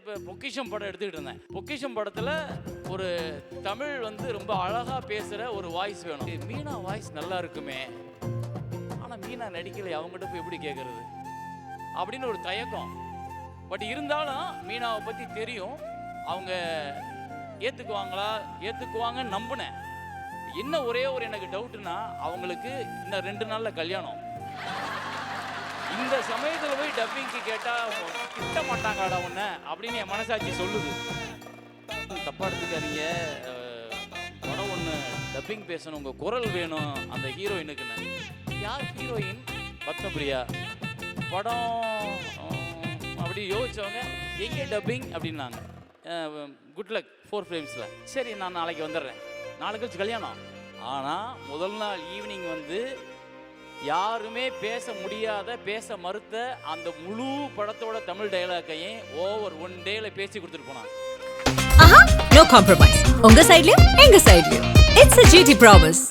இப்போ பொக்கிஷம் படம் எடுத்துக்கிட்டு இருந்தேன். பொக்கிஷம் படத்தில் ஒரு தமிழ் வந்து ரொம்ப அழகாக பேசுகிற ஒரு வாய்ஸ் வேணும். மீனா வாய்ஸ் நல்லா இருக்குமே, ஆனால் மீனா நடிக்கலை, அவங்ககிட்ட போய் எப்படி கேட்குறது அப்படின்னு ஒரு தயக்கம். பட் இருந்தாலும் மீனாவை பற்றி தெரியும், அவங்க ஏற்றுக்குவாங்கன்னு நம்பினேன். என்ன ஒரே ஒரு எனக்கு டவுட்டுன்னா, அவங்களுக்கு இன்னும் 2 நாளில் கல்யாணம். இந்த சமயத்தில் போய் டப்பிங்க்கு கேட்டால் திட்ட மாட்டாங்கடா உன்னை அப்படின்னு என் மனசாட்சி சொல்லுது. தப்பாக எடுத்துக்காதீங்க, படம் ஒன்று டப்பிங் பேசணும், உங்கள் குரல் வேணும் அந்த ஹீரோயினுக்குன்னு. யார் ஹீரோயின்? பத்மபிரியா. படம் அப்படி யோசிச்சவங்க எங்கே டப்பிங் அப்படின்னாங்க. Good luck 4 ஃப்ரேம்ஸில். சரி, நான் நாளைக்கு வந்துடுறேன். நாளைக்கு கழிச்சு கல்யாணம். ஆனால் முதல் நாள் ஈவினிங் வந்து யாருமே பேச மறுத்த அந்த முழு படத்தோட தமிழ் டயலாக்கையும் ஓவர் 1 டேல பேசி கொடுத்துட்டு போனாங்க. No compromise. உங்க சைடுலயும் எங்க சைடுலயும். It's a GT promise.